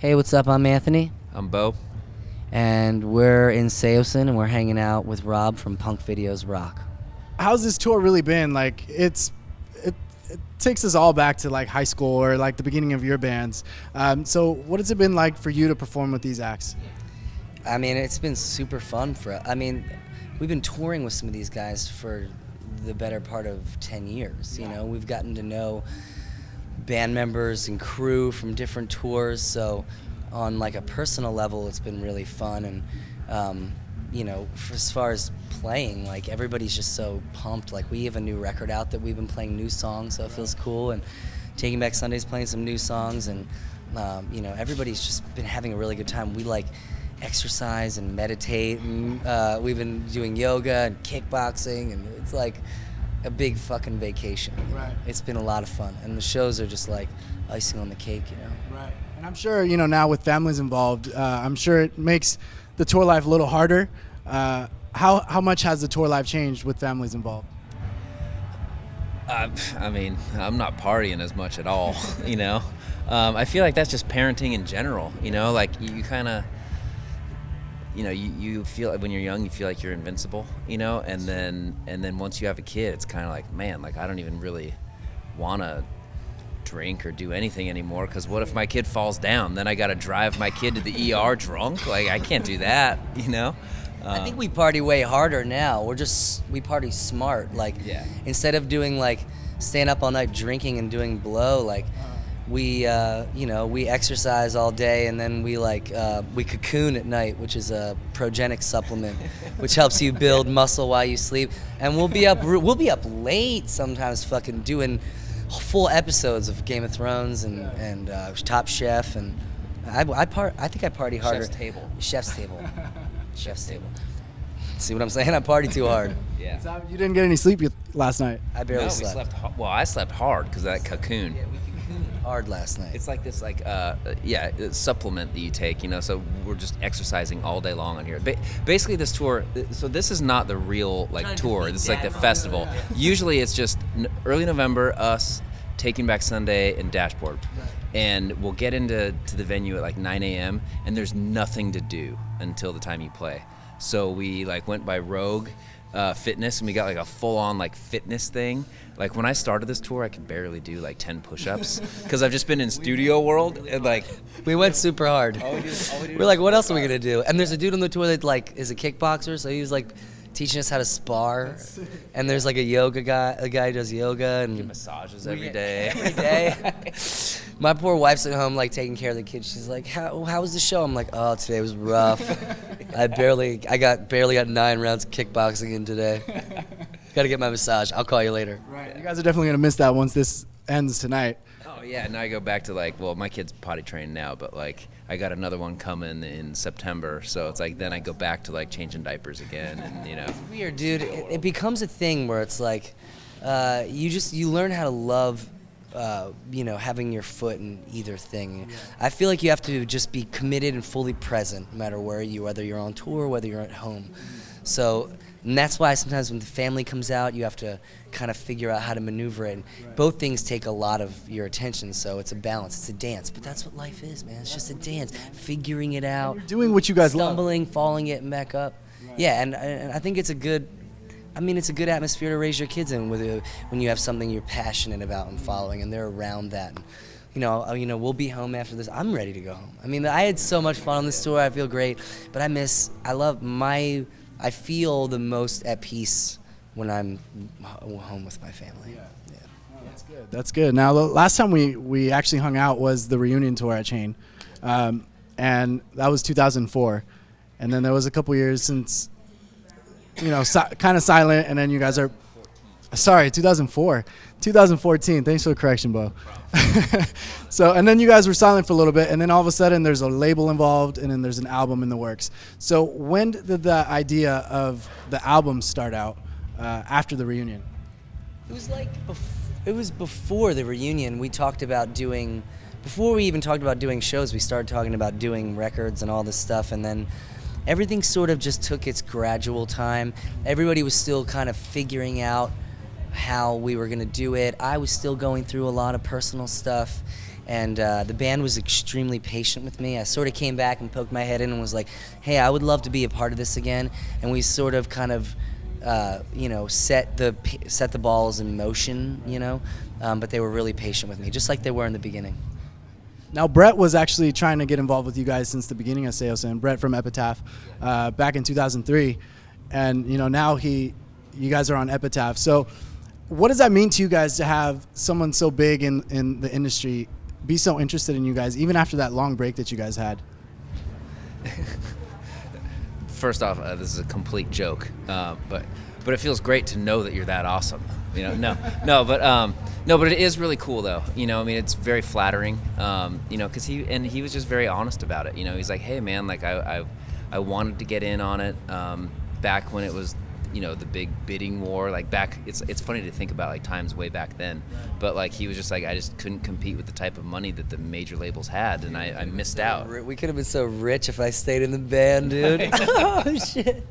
Hey, what's up? I'm Anthony, I'm Bo. and we're in Saosin, and we're hanging out with Rob from Punkvideosrock. How's this tour really been? Like, it takes us all back to like high school or like the beginning of your bands. So what has it been like for you to perform with these acts? I mean, it's been super fun we've been touring with some of these guys for the better part of 10 years. You know, we've gotten to know band members and crew from different tours. So on like a personal level, it's been really fun. And, as far as playing, like everybody's just so pumped. Like we have a new record out that we've been playing new songs, so it feels cool. And Taking Back Sunday's playing some new songs, and everybody's just been having a really good time. We like exercise and meditate, and we've been doing yoga and kickboxing, and it's like a big fucking vacation. Right. It's been a lot of fun, and the shows are just like icing on the cake, Right. And I'm sure, now with families involved, I'm sure it makes the tour life a little harder. How much has the tour life changed with families involved? I mean, I'm not partying as much at all, I feel like that's just parenting in general, like you kind of, you feel like when you're young, you feel like you're invincible, and then once you have a kid, it's kind of like, man, like I don't even really want to drink or do anything anymore, because what if my kid falls down? Then I got to drive my kid to the ER drunk. Like I can't do that, I think we party way harder now. We party smart. Like instead of doing like staying up all night drinking and doing blow, like we exercise all day, and then we cocoon at night, which is a progenic supplement, which helps you build muscle while you sleep. And we'll be up late sometimes, fucking doing full episodes of Game of Thrones and Top Chef, and I think I party harder. Chef's table. Chef's table. See what I'm saying? I party too hard. Yeah. So you didn't get any sleep last night. I barely No, slept. I slept hard because of that cocoon. Yeah, we cocooned hard last night. It's like this, supplement that you take, So we're just exercising all day long on here. Basically, this tour. So this is not the real tour. This is like the festival. Usually, it's just early November. Us, Taking Back Sunday, and Dashboard, and we'll get into the venue at like 9 a.m. and there's nothing to do until the time you play. So we went by Rogue Fitness, and we got like a full-on fitness thing. Like when I started this tour, I could barely do 10 push-ups because I've just been in studio world, and we went super hard. We're like, what else are we gonna do? And there's a dude on the tour that is a kickboxer, so he was teaching us how to spar. And there's a yoga guy, a guy who does yoga and massages every day. Every day. My poor wife's at home taking care of the kids. She's like, how was the show? I'm like, oh, today was rough. I barely got 9 rounds of kickboxing in today. Got to get my massage. I'll call you later. Right. You guys are definitely gonna miss that once this ends tonight. Oh yeah, now I go back to my kid's potty trained now, but I got another one coming in September, so it's then I go back to changing diapers again, and It's weird, dude. It becomes a thing where it's you learn how to love having your foot in either thing. I feel like you have to just be committed and fully present no matter whether you're on tour, whether you're at home. So, and that's why sometimes when the family comes out, you have to kind of figure out how to maneuver it. Both things take a lot of your attention, so it's a balance, it's a dance. But that's what life is, man. It's just a dance, figuring it out. You're doing what you guys stumbling, love. falling, getting back up. Right. Yeah, and I think it's a good atmosphere to raise your kids in when you have something you're passionate about and following, and they're around that. And, we'll be home after this. I'm ready to go home. I mean, I had so much fun on this tour. I feel great, but I feel the most at peace when I'm home with my family. Yeah. Oh, that's good. That's good. Now, the last time we actually hung out was the reunion tour at Chain, and that was 2004. And then there was a couple years since, kind of silent, and then you guys are, sorry, 2004. 2014. Thanks for the correction, Bo. So, and then you guys were silent for a little bit, and then all of a sudden there's a label involved, and then there's an album in the works. So when did the idea of the album start out after the reunion? It was before the reunion. We talked about before we even talked about doing shows, we started talking about doing records and all this stuff, and then everything sort of just took its gradual time. Everybody was still kind of figuring out how we were going to do it. I was still going through a lot of personal stuff, And the band was extremely patient with me. I sort of came back and poked my head in and was like, hey, I would love to be a part of this again. And we sort of kind of, set the balls in motion, but they were really patient with me, just like they were in the beginning. Now, Brett was actually trying to get involved with you guys since the beginning of Saosin. Brett from Epitaph, back in 2003, and now you guys are on Epitaph. So, what does that mean to you guys to have someone so big in the industry be so interested in you guys, even after that long break that you guys had? First off, this is a complete joke, but it feels great to know that you're that awesome. But it is really cool though. It's very flattering. Because he was just very honest about it. He's like, hey man, like I wanted to get in on it back when it was, the big bidding war. Like back, it's funny to think about like times way back then. But like he was just like, I just couldn't compete with the type of money that the major labels had, and I missed out. We could have been so rich if I stayed in the band, dude. Oh shit!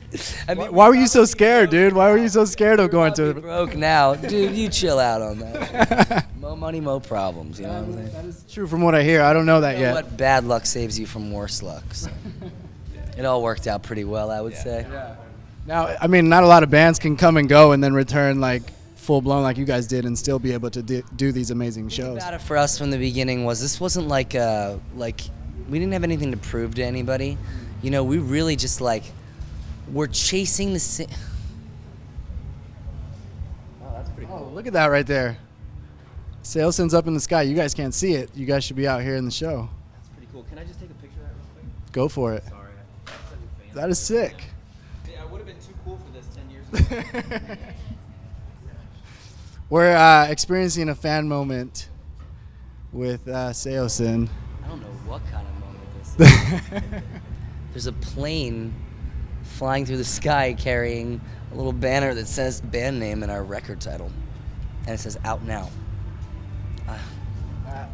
I mean, why were you so scared, dude? Why were you so scared of going to? Broke now, dude. You chill out on that. Mo money, mo problems. You know what I'm saying? That is true from what I hear. I don't know that yet. What bad luck saves you from worse luck. So. It all worked out pretty well, I would say. Yeah. Now, I mean, not a lot of bands can come and go and then return like full blown like you guys did and still be able to do these amazing shows. The thing about it for us from the beginning was this wasn't like we didn't have anything to prove to anybody. We really just we're chasing the. Oh, that's pretty cool. Oh, look at that right there. Saosin's up in the sky. You guys can't see it. You guys should be out here in the show. That's pretty cool. Can I just take a picture of that real quick? Go for it. Sorry. That is sick. Yeah, I would have been too cool for this 10 years ago. We're experiencing a fan moment with Saosin. I don't know what kind of moment this is. There's a plane flying through the sky carrying a little banner that says band name and our record title. And it says Out Now.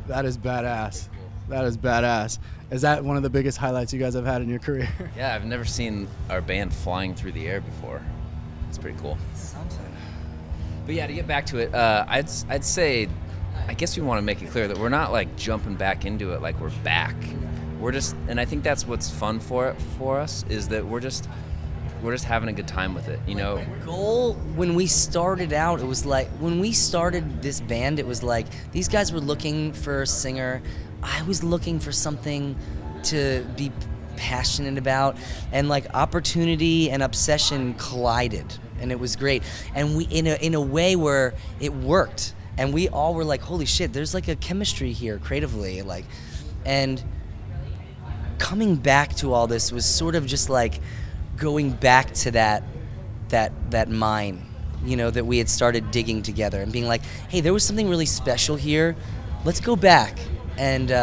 That is badass. That is badass. Is that one of the biggest highlights you guys have had in your career? Yeah, I've never seen our band flying through the air before. It's pretty cool. Something. But yeah, to get back to it, I'd say, I guess we want to make it clear that we're not like jumping back into it like we're back. We're just, and I think that's what's fun for us is that we're just having a good time with it, The goal when we started out, it was like when we started this band, it was like these guys were looking for a singer. I was looking for something to be passionate about, and like opportunity and obsession collided, and it was great. And we in a way where it worked, and we all were like, holy shit, there's like a chemistry here creatively, and coming back to all this was sort of just like going back to that mine, that we had started digging together and being like, hey, there was something really special here. Let's go back. And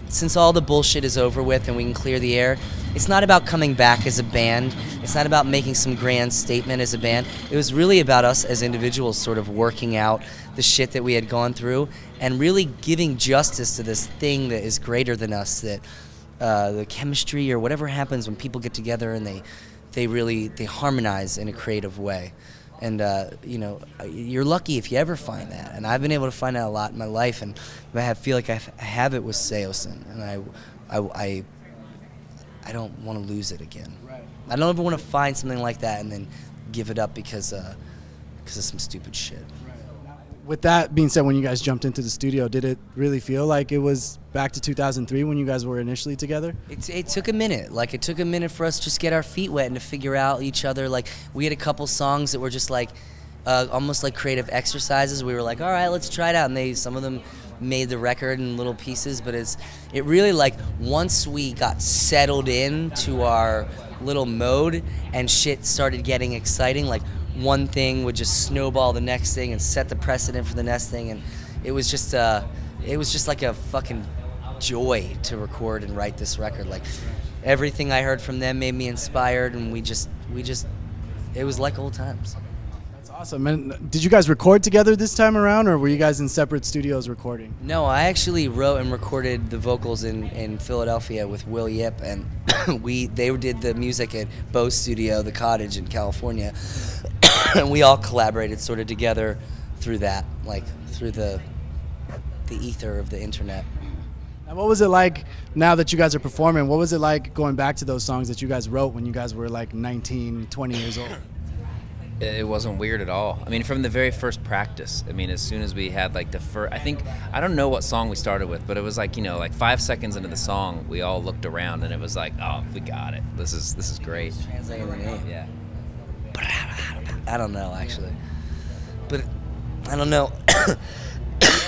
since all the bullshit is over with and we can clear the air, it's not about coming back as a band. It's not about making some grand statement as a band. It was really about us as individuals sort of working out the shit that we had gone through and really giving justice to this thing that is greater than us, that the chemistry or whatever happens when people get together and they harmonize in a creative way. And you're lucky if you ever find that. And I've been able to find that a lot in my life, and I feel like I have it with Saosin, and I don't want to lose it again. Right. I don't ever want to find something like that and then give it up because of some stupid shit. With that being said, when you guys jumped into the studio, did it really feel like it was back to 2003 when you guys were initially together? It took a minute. It took a minute for us to just get our feet wet and to figure out each other. We had a couple songs that were just almost like creative exercises. We were like, all right, let's try it out. And some of them made the record in little pieces. But it really once we got settled into our little mode and shit started getting exciting, one thing would just snowball the next thing and set the precedent for the next thing, and it was just like a fucking joy to record and write this record. Everything I heard from them made me inspired, and we just it was like old times. That's awesome. And did you guys record together this time around, or were you guys in separate studios recording? No, I actually wrote and recorded the vocals in Philadelphia with Will Yip, and they did the music at Bo's studio, The Cottage in California. And we all collaborated sort of together through that, through the ether of the internet. And what was it like now that you guys are performing? What was it like going back to those songs that you guys wrote when you guys were like 19, 20 years old? It wasn't weird at all. I mean, from the very first practice, I mean, as soon as we had like the first, I don't know what song we started with, but it was like, like 5 seconds into the song, we all looked around and it was like, oh, we got it. This is great. Translating the name. Yeah. I don't know, actually. But I don't know.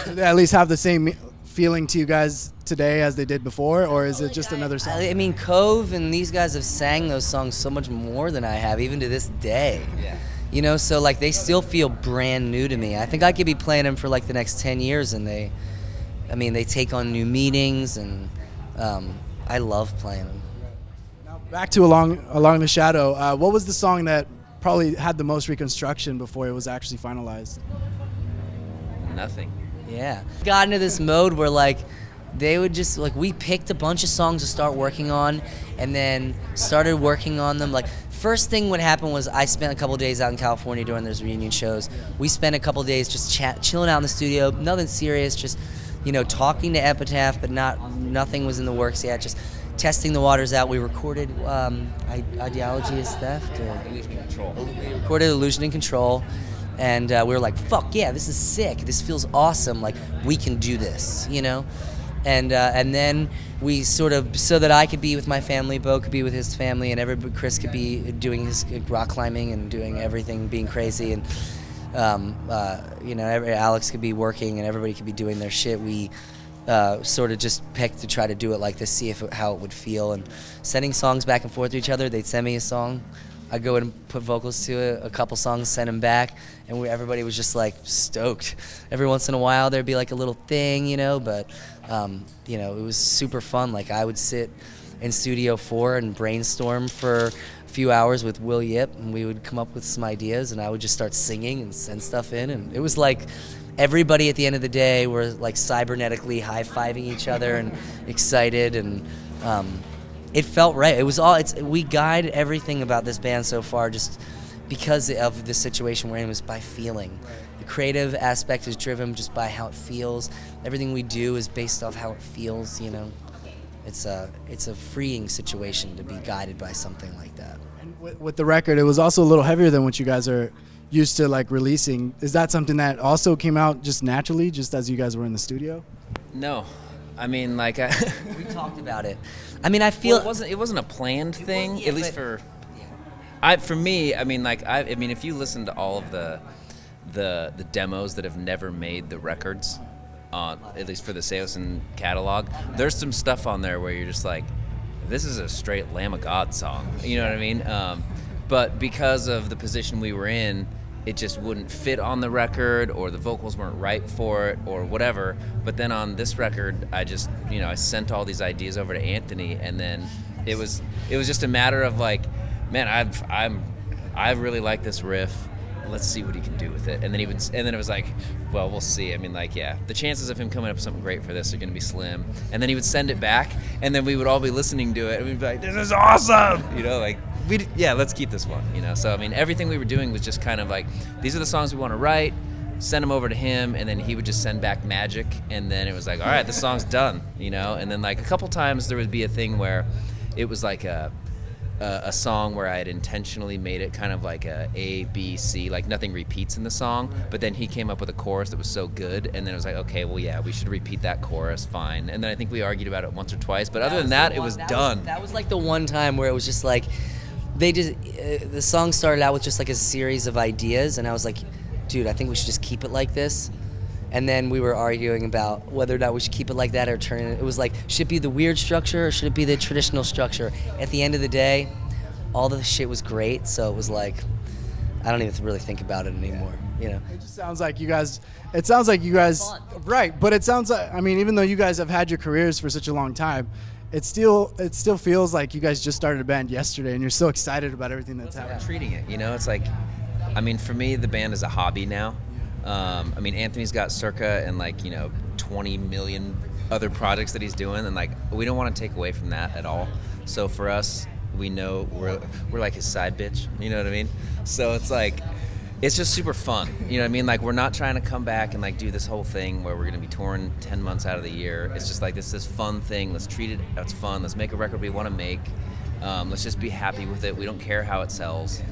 Do they at least have the same feeling to you guys today as they did before, or is it just another song? I mean, Cove and these guys have sang those songs so much more than I have, even to this day. Yeah. So like they still feel brand new to me. I think I could be playing them for like the next 10 years, and they take on new meanings, and I love playing them. Now back to Along the Shadow. What was the song that probably had the most reconstruction before it was actually finalized? Nothing. Yeah. Got into this mode where like they would just like, we picked a bunch of songs to start working on, and then started working on them. Like first thing what happened was I spent a couple days out in California doing those reunion shows. We spent a couple days just chilling out in the studio, nothing serious, just talking to Epitaph, but nothing was in the works yet, just testing the waters out. We recorded Ideology is Theft, or Illusion and Control. We recorded Illusion and Control, and we were like, fuck yeah, this is sick, this feels awesome, like we can do this, And then we sort of, so that I could be with my family, Bo could be with his family, and Chris could be doing his rock climbing and doing everything, being crazy, and Alex could be working, and everybody could be doing their shit. We sort of just picked to try to do it like this, see how it would feel, and sending songs back and forth to each other. They'd send me a song, I'd go in and put vocals to it, a couple songs, send them back, and everybody was just like stoked. Every once in a while there'd be like a little thing, but it was super fun. Like I would sit in Studio 4 and brainstorm for a few hours with Will Yip, and we would come up with some ideas, and I would just start singing and send stuff in, and it was like everybody at the end of the day were like cybernetically high-fiving each other and excited, and it felt right. It was we guide everything about this band so far just because of the situation we're in, was by feeling. The creative aspect is driven just by how it feels. Everything we do is based off how it feels, It's a freeing situation to be guided by something like that. And with the record, it was also a little heavier than what you guys are used to like releasing. Is that something that also came out just naturally, just as you guys were in the studio? No. I mean, like we talked about it. I mean, I feel it wasn't a planned thing, yeah, at least for me. I mean, like I mean, if you listen to all of the demos that have never made the records, at least for the Saosin catalog, there's some stuff on there where you're just like, this is a straight Lamb of God song. You know what I mean? But because of the position we were in, it just wouldn't fit on the record, or the vocals weren't right for it, or whatever. But then on this record, I just, I sent all these ideas over to Anthony, and then it was just a matter of like, man, I really like this riff. Let's see what he can do with it. And then it was like, well, we'll see. I mean, like, yeah, the chances of him coming up with something great for this are going to be slim. And then he would send it back, and then we would all be listening to it, and we'd be like, this is awesome, like. Let's keep this one, So, I mean, everything we were doing was just kind of like, these are the songs we want to write, send them over to him, and then he would just send back magic, and then it was like, all right, the song's done, And then, like, a couple times there would be a thing where it was like a song where I had intentionally made it kind of like A, B, C, like nothing repeats in the song, but then he came up with a chorus that was so good, and then it was like, okay, well, yeah, we should repeat that chorus, fine. And then I think we argued about it once or twice, but other than that, it was done. That was like the one time where it was just like, the song started out with just like a series of ideas, and I was like, dude, I think we should just keep it like this. And then we were arguing about whether or not we should keep it like that or turn it. It was like, should it be the weird structure or should it be the traditional structure? At the end of the day, all the shit was great, so it was like, I don't even really think about it anymore, It just sounds like you guys, right, but it sounds like, I mean, even though you guys have had your careers for such a long time, it still feels like you guys just started a band yesterday, and you're so excited about everything that's happening. I'm treating it, it's like, I mean, for me, the band is a hobby now. I mean, Anthony's got Circa and 20 million other projects that he's doing, and like, we don't want to take away from that at all. So for us, we know we're like his side bitch, you know what I mean? So it's like, it's just super fun. You know what I mean? Like, we're not trying to come back and like do this whole thing where we're gonna be touring 10 months out of the year. It's just like this fun thing. Let's treat it as fun. Let's make a record we want to make. Let's just be happy with it. We don't care how it sells.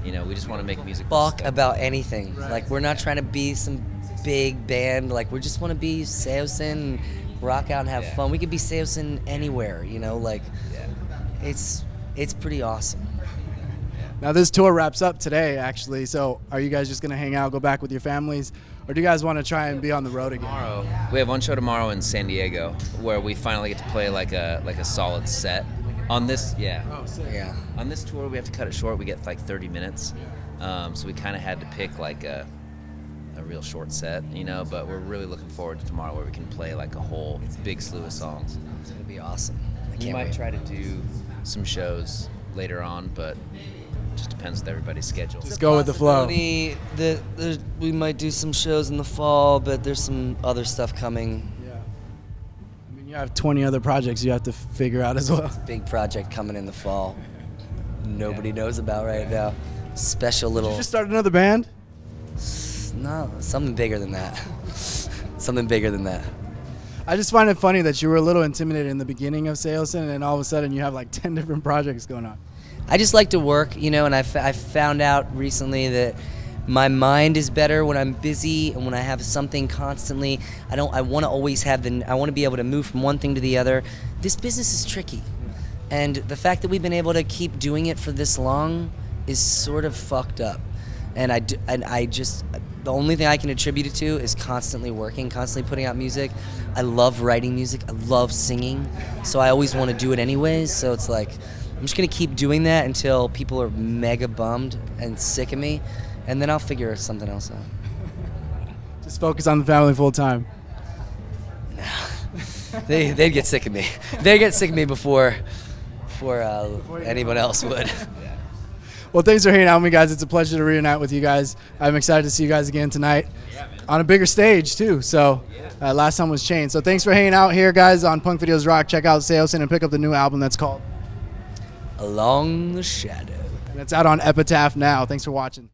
You know, we just want to make music. Fuck about anything. Right. Like, we're not trying to be some big band. Like, we just want to be Saosin, rock out and have fun. We could be Saosin anywhere. You know, like, it's pretty awesome. Now this tour wraps up today, actually. So are you guys just gonna hang out, go back with your families, or do you guys want to try and be on the road again? Tomorrow, we have one show tomorrow in San Diego where we finally get to play like a solid set. On this, on this tour, we have to cut it short. We get like 30 minutes, so we kind of had to pick like a real short set, you know. But we're really looking forward to tomorrow where we can play like a whole big slew of songs. It's gonna be awesome. We might try to do some shows later on, but just depends with everybody's schedule. Just go with the flow. We might do some shows in the fall, but there's some other stuff coming. Yeah. I mean, you have 20 other projects you have to figure out as well. Big project coming in the fall. Nobody knows about right now. Special little. Did you just start another band? No, something bigger than that. Something bigger than that. I just find it funny that you were a little intimidated in the beginning of Saosin, and then all of a sudden you have like 10 different projects going on. I just like to work, you know, and I found out recently that my mind is better when I'm busy and when I have something constantly. I want to always have I want to be able to move from one thing to the other. This business is tricky. And the fact that we've been able to keep doing it for this long is sort of fucked up. And I just, the only thing I can attribute it to is constantly working, constantly putting out music. I love writing music. I love singing. So I always want to do it anyways. So it's like, I'm just going to keep doing that until people are mega bummed and sick of me, and then I'll figure something else out. Just focus on the family full time. No. They'd get sick of me. They'd get sick of me before anyone else would. Well, thanks for hanging out with me, guys. It's a pleasure to reunite with you guys. I'm excited to see you guys again tonight on a bigger stage, too. So last time was Chain. So thanks for hanging out here, guys, on Punkvideosrock. Check out Saosin and pick up the new album that's called Along the Shadow. And it's out on Epitaph now. Thanks for watching.